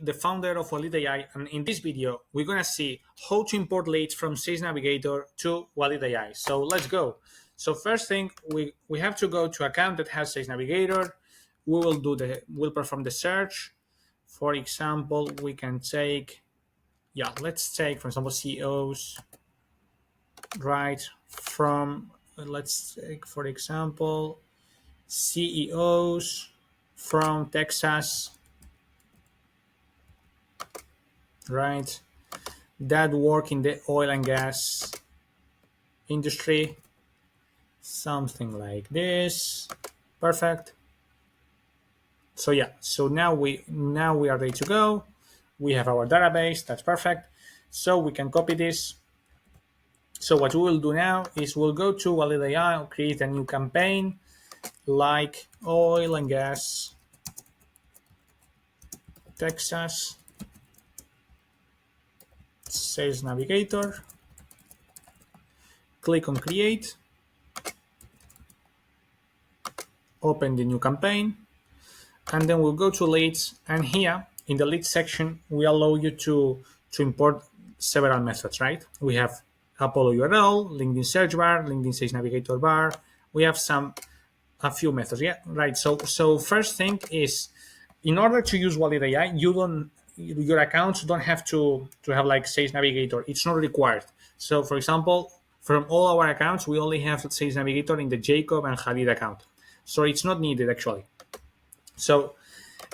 the founder of Walead.ai, and in this video, we're gonna see how to import leads from Sales Navigator to Walead.ai. So let's go. So first thing, we have to go to account that has Sales Navigator. We'll perform the search. For example, we can take, let's take, for example, CEOs, right? Let's take, for example, CEOs from Texas, right? That work in the oil and gas industry, something like this. Perfect. So so now we are ready to go. We have our database. That's perfect. So we can copy this. So what we will do now is we'll go to Walead.ai, create a new campaign like oil and gas Texas Sales Navigator. Click on create, open the new campaign, and then we'll go to leads, and here in the leads section we allow you to import several methods, right? We have Apollo URL, LinkedIn search bar, LinkedIn Sales Navigator bar. We have a few methods, right? So first thing is, in order to use Walead.ai, your accounts don't have to have like Sales Navigator. It's not required. So for example, from all our accounts, we only have Sales Navigator in the Jacob and Khalid account. So it's not needed actually. So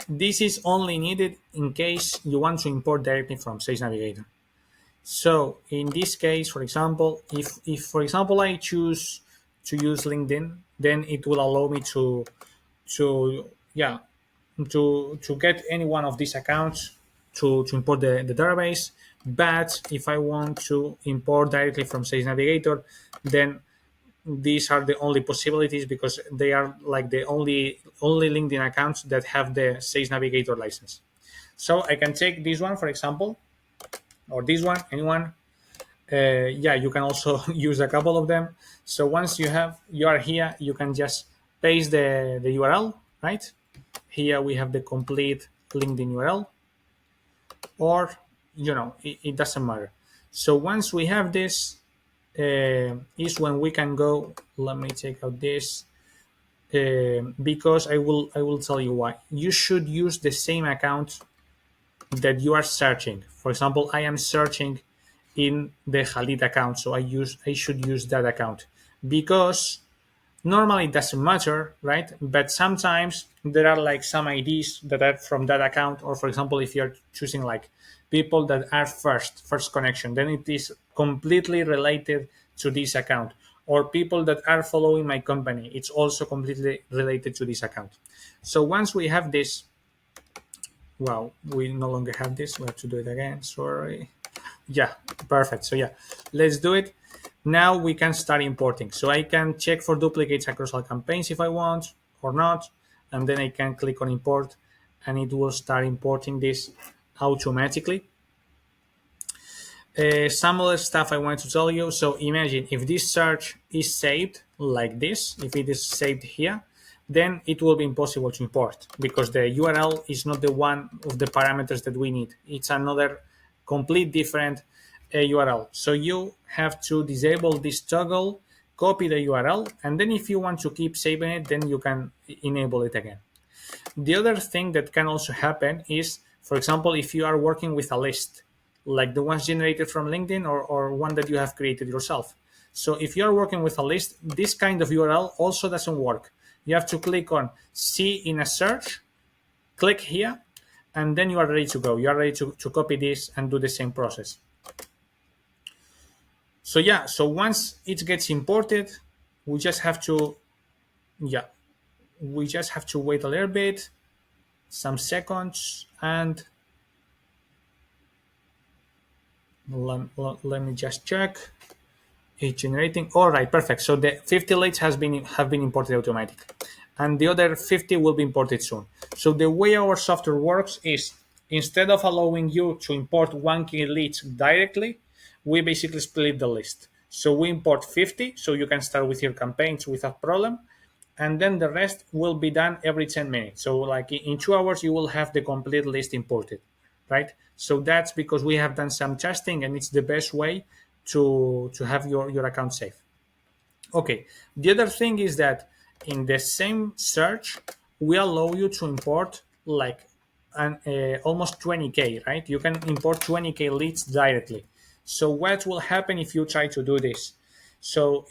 this is only needed in case you want to import directly from Sales Navigator. So in this case, for example, if for example I choose to use LinkedIn, then it will allow me to get any one of these accounts to import the database. But if I want to import directly from Sales Navigator, then these are the only possibilities because they are like the only LinkedIn accounts that have the Sales Navigator license. So I can take this one, for example, or this one, anyone. You can also use a couple of them. So once you are here, you can just paste the URL, right? Here we have the complete LinkedIn URL, or it doesn't matter. So once we have this, is when we can go. Let me take out this because I will tell you why. You should use the same account that you are searching. For example, I am searching in the Khalid account, so I should use that account, because normally it doesn't matter, right? But sometimes there are like some IDs that are from that account, or for example, if you're choosing like people that are first connection, then it is completely related to this account, or people that are following my company, it's also completely related to this account. So once we have this, wow, we no longer have this, we have to do it again, sorry. Perfect. So let's do it. Now we can start importing. So I can check for duplicates across all campaigns if I want or not, and then I can click on import and it will start importing this automatically. Some other stuff I want to tell you. So imagine if this search is saved like this, if it is saved here, then it will be impossible to import because the URL is not the one of the parameters that we need. It's another complete different URL. So you have to disable this toggle, copy the URL, and then if you want to keep saving it, then you can enable it again. The other thing that can also happen is, for example, if you are working with a list, like the ones generated from LinkedIn or one that you have created yourself. So if you are working with a list, this kind of URL also doesn't work. You have to click on see in a search, click here, and then you are ready to go. You are ready to copy this and do the same process. So so once it gets imported, we just have to wait a little bit, some seconds, and let me just check. It's generating. All right, perfect. So the 50 leads have been imported automatically, and the other 50 will be imported soon. So the way our software works is, instead of allowing you to import 1K leads directly, we basically split the list. So we import 50, so you can start with your campaigns without problem, and then the rest will be done every 10 minutes. So like in 2 hours, you will have the complete list imported. right? So that's because we have done some testing, and it's the best way to have your account safe. Okay, the other thing is that in the same search, we allow you to import like almost 20K, right? You can import 20K leads directly. So what will happen if you try to do this? So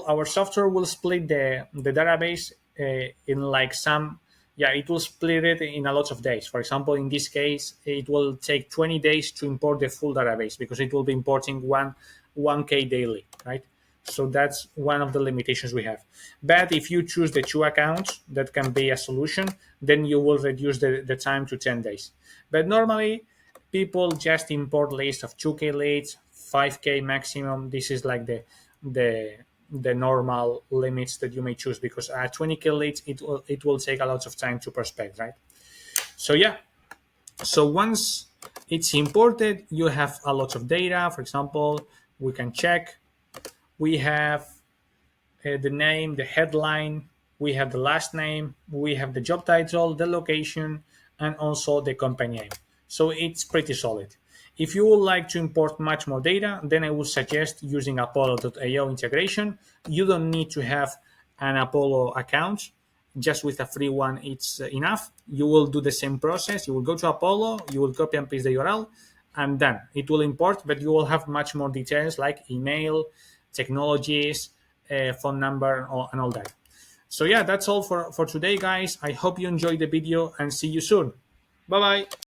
our software will split the database in like some, yeah, it will split it in a lot of days. For example, in this case, it will take 20 days to import the full database because it will be importing 1K daily, right? So that's one of the limitations we have. But if you choose the two accounts, that can be a solution, then you will reduce the time to 10 days. But normally, people just import lists of 2K leads, 5K maximum. This is like the the normal limits that you may choose, because at 20K leads, it will take a lot of time to prospect, right? So yeah, so once it's imported, you have a lot of data. For example, we can check. We have the name, the headline, we have the last name, we have the job title, the location, and also the company name. So it's pretty solid. If you would like to import much more data, then I would suggest using Apollo.io integration. You don't need to have an Apollo account. Just with a free one, it's enough. You will do the same process. You will go to Apollo, you will copy and paste the URL, and then it will import, but you will have much more details like email, technologies, phone number, and all that. So yeah, that's all for today, guys. I hope you enjoyed the video, and see you soon. Bye bye.